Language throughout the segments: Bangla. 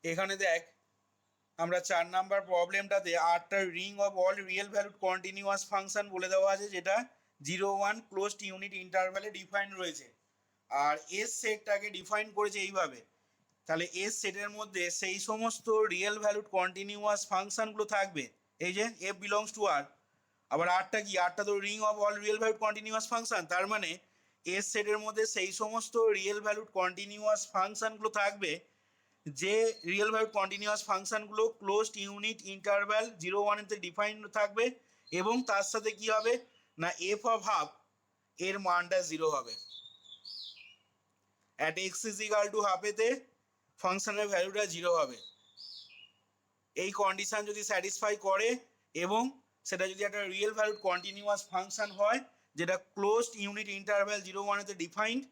এখানে দেখ আমরা 4 নাম্বার প্রবলেমটাতে আটটা ring of all real valued continuous function বলে দেওয়া আছে, যেটা 0 1 ক্লোজড ইউনিট ইন্টারভ্যালে ডিফাইন রয়েছে। আর এস সেটটাকে ডিফাইন করেছে এইভাবে। তাহলে এস সেটের মধ্যে সেই সমস্ত রিয়েল ভ্যালুড কন্টিনিউয়াস ফাংশনগুলো থাকবে, এই যে এফ বিলংস টু আর। আবার আরটা কি, আরটা তো ring of all real valued continuous function, তার মানে এস সেটের মধ্যে সেই সমস্ত রিয়েল ভ্যালুড কন্টিনিউয়াস ফাংশনগুলো থাকবে যে রিয়েল ভ্যালুড কন্টিনিউয়াস ফাংশনগুলো ক্লোজড ইউনিট ইন্টারভ্যাল 0 1 ডিফাইন থাকবে, এবং তার সাথে কি হবে না এফ অফ হাফ এর মানটা 0 হবে। At x is equal to হাফেতে ফাংশনের ভ্যালুটা 0 হবে। এই কন্ডিশন যদি স্যাটিসফাই করে এবং সেটা যদি একটা রিয়েল ভ্যালুড কন্টিনিউয়াস ফাংশন হয় যেটা ক্লোজড ইউনিট ইন্টারভ্যাল 0 1 ডিফাইন্ড,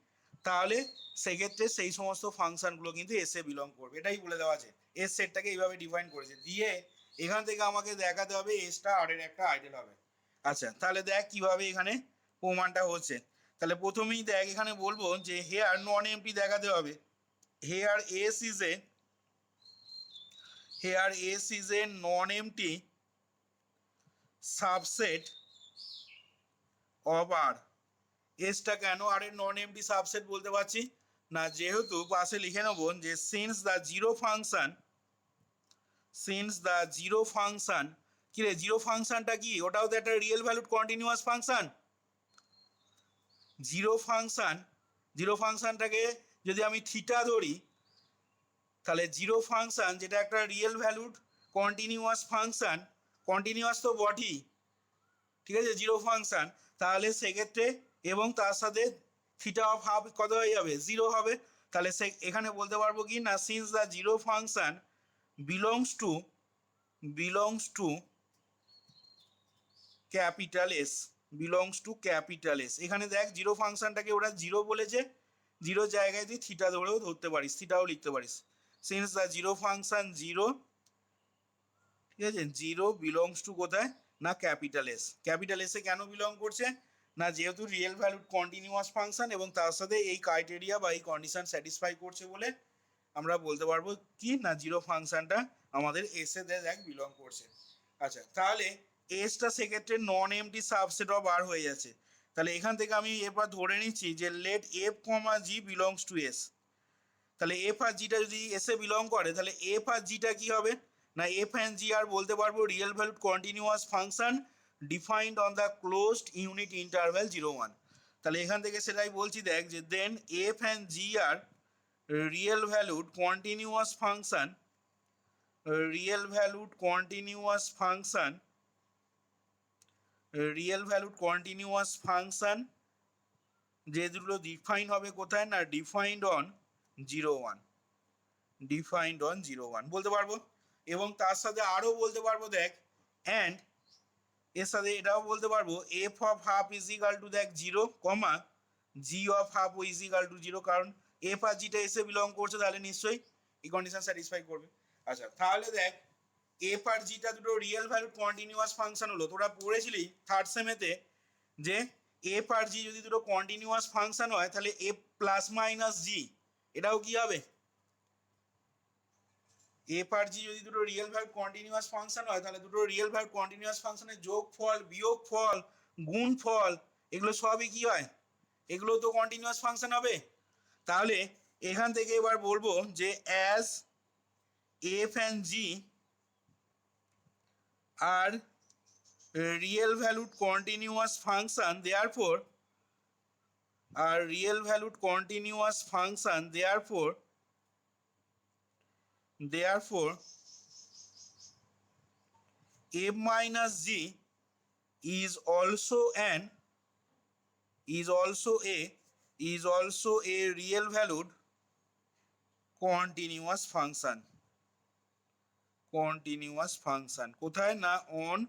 তাহলে সেক্ষেত্রে সেই সমস্ত ফাংশনগুলো কিন্তু এসে বিলং করবে। এটাই বলে দেওয়া আছে, এস সেটটাকে এইভাবে ডিফাইন করেছে। দিয়ে এখান থেকে আমাকে দেখাতে হবে এসটা আর এর একটা আইডেল হবে। আচ্ছা, তাহলে দেখ কিভাবে এখানে প্রমাণটা হচ্ছে। তাহলে প্রথমেই দেখ এখানে বলবো যে হেয়ার নন এমটি দেখাতে হবে। Here S is a Here S is a non-empty subset of R. এসটা কেন আর এর নন এমটি সাবসেট বলতে পারছি না, যেহেতু পাশে লিখে নেব যে সিন্স দ্য জিরো ফাংশন কি রে, জিরো ফাংশনটা কি, ওটাও তো একটা real valued continuous function. Zero ফাংশনটাকে যদি আমি থিটা ধরি, তাহলে জিরো ফাংশন যেটা একটা real valued continuous function, continuous তো বটেই, ঠিক আছে, জিরো ফাংশন, তাহলে সেক্ষেত্রে এবং তার সাথে থিটা অফ হাফ কত হয়ে যাবে, 0 হবে। তাহলে সে এখানে বলতে পারবো কি না, since the zero function belongs to capital S, এখানে দেখ জিরো ফাংশনটাকে ওরা 0 বলেছে, 0 জায়গায় তুই থিটা ধরেও ধরতে পারিস, থিটাও লিখতে পারিস। সিন্স দ্য জিরো ফাংশন 0, ঠিক আছে, 0 বিলংস টু কোথায় না ক্যাপিটাল এসে কেন বিলং করছে না, যেহেতু রিয়েল ভ্যালুড কন্টিনিউয়াস ফাংশন এবং তার সাথে এই ক্রাইটেরিয়া বা এই কন্ডিশন স্যাটিসফাই করছে বলে আমরা বলতে পারবো কি না জিরো ফাংশনটা আমাদের এসে দেখ বিলং করছে। আচ্ছা, তাহলে এসটা সেক্ষেত্রে নন এমটি সাবসেট অফ আর হয়ে যাচ্ছে। তাহলে এখান থেকে আমি এবার ধরে নিচ্ছি যে let F comma G belongs to S. তাহলে এফ আর জিটা যদি এসে বিলং করে, তাহলে এফ আর জিটা কি হবে না, এফ অ্যান্ড জি আর বলতে পারবো real valued continuous function defined on the closed unit interval 0 1। তাহলে এখান থেকে সেটাই বলছি দেখ যে then f and G are real valued continuous function যে দুটো ডিফাইন হবে কোথায় না, ডিফাইন্ড অন 0 1 বলতে পারবো। এবং তার সাথে আরও বলতে পারবো দেখ অ্যান্ড এর সাথে এটাও বলতে পারবো f of half is equal to দেখ 0 comma g of half is equal to 0, কারণ এফ আর জিটা এসে বিলং করছে, তাহলে নিশ্চয়ই এই কন্ডিশন স্যাটিসফাই করবে। আচ্ছা, তাহলে দেখ এফ আর জিটা দুটো রিয়েল ভ্যালুড কন্টিনিউয়াস ফাংশন হলো। তোরা পড়েছিলি থার্ড সেমেতে যে এফ আর জি যদি দুটো কন্টিনিউয়াস ফাংশন হয় তাহলে এফ প্লাস মাইনাস জি এটাও কি হবে, এফ আর জি যদি দুটো রিয়েল ভ্যালুড কন্টিনিউয়াস ফাংশন হয় তাহলে দুটো রিয়েল ভ্যালুড কন্টিনিউয়াস ফাংশনের যোগফল, বিয়োগফল, গুণফল এগুলো সবই কি হয়, এগুলো তো কন্টিনিউয়াস ফাংশন হবে। তাহলে এখান থেকে এবার বলবো যে as F and G are real valued continuous function therefore f minus g is also a real valued continuous function কোথায় না on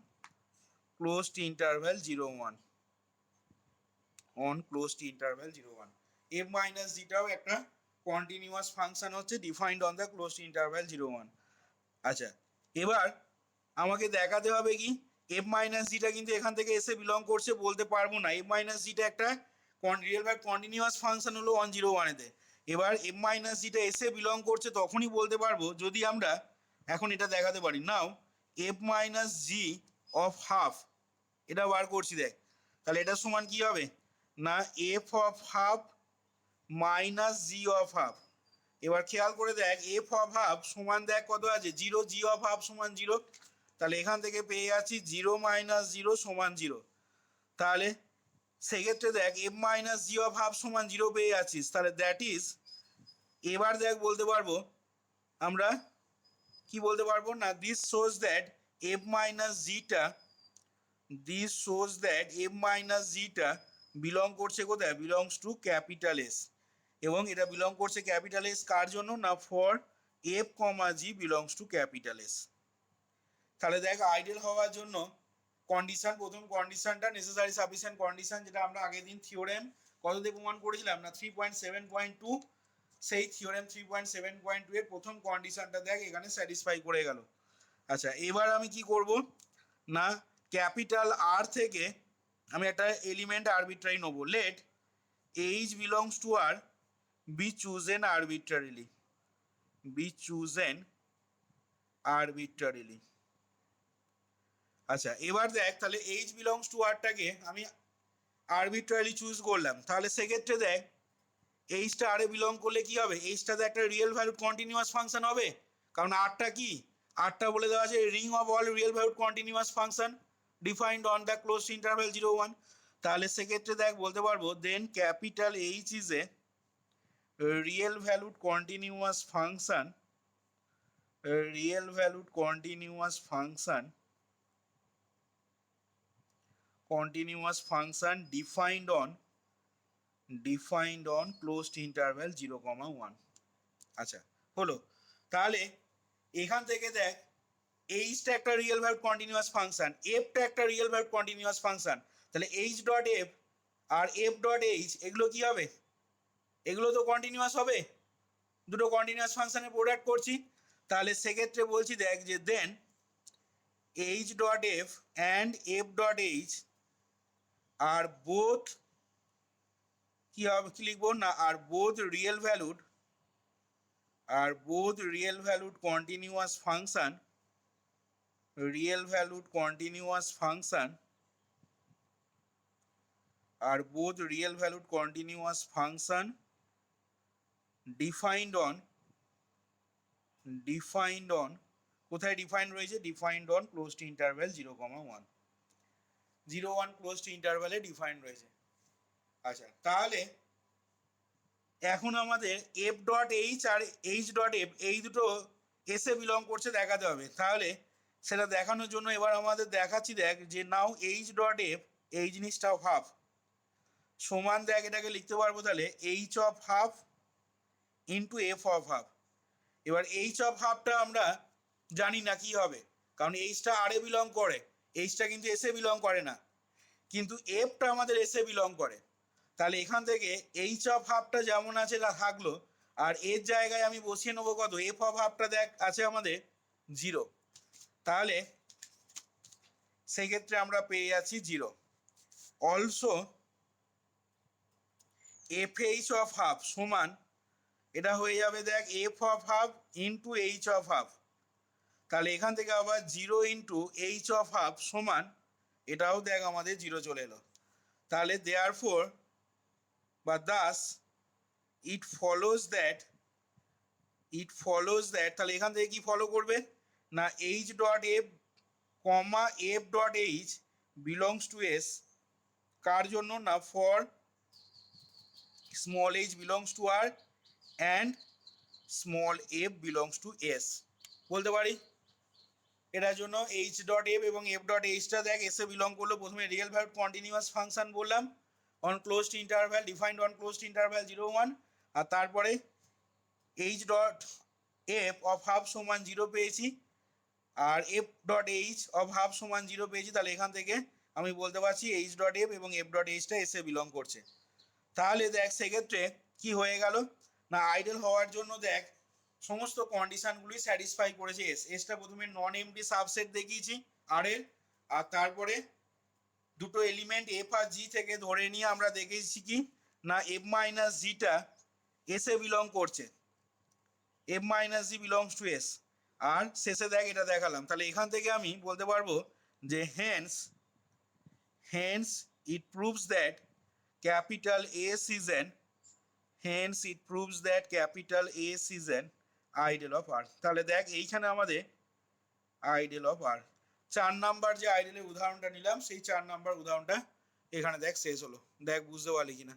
closed interval 0 1, f minus gটাও একটা কন্টিনিউয়াস ফাংশন হচ্ছে defined on the closed interval 0 1। আচ্ছা, এবার আমাকে দেখাতে হবে কি এফ মাইনাস জিটা কিন্তু এখান থেকে এসে বিলং করছে বলতে পারবো না, এফ মাইনাস জিটা একটা রিয়েল ভ্যালুড কন্টিনিউয়াস ফাংশন হলো 1 0 1 এতে, এবার এফ মাইনাস জিটা এসে বিলং করছে তখনই বলতে পারবো যদি আমরা এখন এটা দেখাতে পারি। Now f minus g of half এটা বার করছি, দেখ তাহলে এটা সমান কি হবে না F of half minus g of half. এবার খেয়াল করে দেখ এফ অফ হাফ সমান দেখ কত আছে 0, জি অফ হাফ সমান 0, তাহলে এখান থেকে পেয়ে যাচ্ছি 0 মাইনাস 0 সমান 0। তাহলে সেক্ষেত্রে দেখ F minus g of half সমান 0 পেয়ে যাচ্ছিস, তাহলে দ্যাট ইজ এবার দেখ বলতে পারবো আমরা কি বলতে পারবো না this shows that F minus জিটা this shows that F minus জিটা belong করছে কোথায়, বিলংস টু ক্যাপিটাল এস। এবং এটা বিলং করছে ক্যাপিটাল এস কার জন্য না for F comma G belongs two capital S. তাহলে দেখ আইডিয়াল হওয়ার জন্য কন্ডিশন, প্রথম কন্ডিশনটা নেসেসারি সাফিসিয়েন্ট কন্ডিশন, যেটা আমরা আগের দিন থিওরেম কততে প্রমাণ করেছিলাম না 3.7.2, সেই থিওরেম 3.7.2 এর প্রথম কন্ডিশনটা দেখ এখানে স্যাটিসফাই করে গেল। আচ্ছা এবার আমি কি করব না ক্যাপিটাল আর থেকে আমি একটা এলিমেন্ট আরবিট্রারি নেব। Let h belongs to R be chosen arbitrarily, be chosen arbitrarily. আচ্ছা এবার দেখ তাহলে এইচ বিলংস টু আরটাকে আমি আরবিট্রারিলি চুজ করলাম, তাহলে সেক্ষেত্রে দেখ এইচটা আরে বিলং করলে কি হবে, এইচটাতে একটা রিয়েল ভ্যালুড কন্টিনিউয়াস ফাংশন হবে, কারণ আরটা কি, আরটা বলে দেওয়া আছে ring of all real valued continuous function defined on the close interval 0, 1। তাহলে সেক্ষেত্রে দেখ বলতে পারবো then capital H is a real valued continuous function, real valued continuous function, continuous function defined on closed interval 0, 1। আচ্ছা হলো, তাহলে এখান থেকে দেখ এইচটা একটা রিয়েল ভ্যালুড কন্টিনিউয়াস ফাংশন, এফটা একটা রিয়েল ভ্যালুড কন্টিনিউয়াস ফাংশন, তাহলে H dot F R F dot H এগুলো কি হবে, এগুলো তো কন্টিনিউয়াস হবে, দুটো কন্টিনিউয়াস ফাংশনের প্রোডাক্ট করছি। তাহলে সেক্ষেত্রে বলছি দেখ যে then H dot F and F dot H আর বোথ কি হবে, কি লিখবো না আর both real valued continuous function, real valued continuous function আর both real valued continuous function defined on কোথায় ডিফাইন্ড রয়েছে, defined on closed interval 0, 1, 0, 1 closed ইন্টারভ্যালে ডিফাইন্ড রয়েছে। আচ্ছা তাহলে এখন আমাদের এফ ডট এইচ আর এইচ ডট এফ এই দুটো এসে বিলং করছে দেখাতে হবে। তাহলে সেটা দেখানোর জন্য এবার আমাদের দেখাচ্ছি দেখ যে নাও এইচ ডট এফ এই জিনিসটাও হাফ সমান দেখ এটাকে লিখতে পারবো তাহলে H of half into F of half. এবার এইচ অফ হাফটা আমরা জানি না কি হবে, কারণ এইচটা আরে বিলং করে, এইচটা কিন্তু এসে বিলং করে না, কিন্তু এফটা আমাদের এসে বিলং করে। তাহলে এখান থেকে এইচ অফ হাফটা যেমন আছে থাকলো, আর এর জায়গায় আমি বসিয়ে নেবো কত, এফ অফ হাফটা দেখ আছে আমাদের 0, তাহলে সেক্ষেত্রে আমরা পেয়ে যাচ্ছি 0। Also F H of half সমান এটা হয়ে যাবে দেখ F of half into H of half, তাহলে এখান থেকে আবার 0 ইন্টু এইচ অফ হাফ সমান এটাও দেখ আমাদের 0 চলে এলো। তাহলে দেয়ারফর বা দাস ইট ফলোজ দ্যাট তাহলে এখান থেকে কি ফলো করবে না H dot F comma F dot H belongs to S কার জন্য না for small H belongs to R and small F belongs to S বলতে পারি। এটার জন্য এইচ ডট এফ এবং এফ ডট এইচটা দেখ এসে বিলং করলো, প্রথমে রিয়েল ভ্যালুড কন্টিনিউয়াস ফাংশন বললাম on closed interval defined on closed interval 0, 1, আর তারপরে H dot F of half সমান 0 পেয়েছি আর F dot H of half সমান 0 পেয়েছি, তাহলে এখান থেকে আমি বলতে পারছি এইচ ডট এফ এবং এফ ডট এইচটা এসে বিলং করছে। তাহলে দেখ সেক্ষেত্রে কি হয়ে গেল না আইডেল হওয়ার জন্য দেখ সমস্ত কন্ডিশনগুলি স্যাটিসফাই করেছে এসটা প্রথমে নন এমটি সাবসেট দেখিয়েছি আর এর, আর তারপরে দুটো এলিমেন্ট এফ আর জি থেকে ধরে নিয়ে আমরা দেখেছি কি না এফ মাইনাস জিটা এসে বিলং করছে, F minus G belongs to S. আর শেষে দেখ এটা দেখালাম, তাহলে এখান থেকে আমি বলতে পারবো যে hence hence it proves that capital S is an hence it proves that capital S is an ideal of R. তাহলে দেখ এইখানে আমাদের আইডেল অফ আর 4 নাম্বার যে আইডেলের উদাহরণটা নিলাম সেই 4 নাম্বার উদাহরণটা এখানে দেখ শেষ হলো। দেখ বুঝতে পারলি কিনা।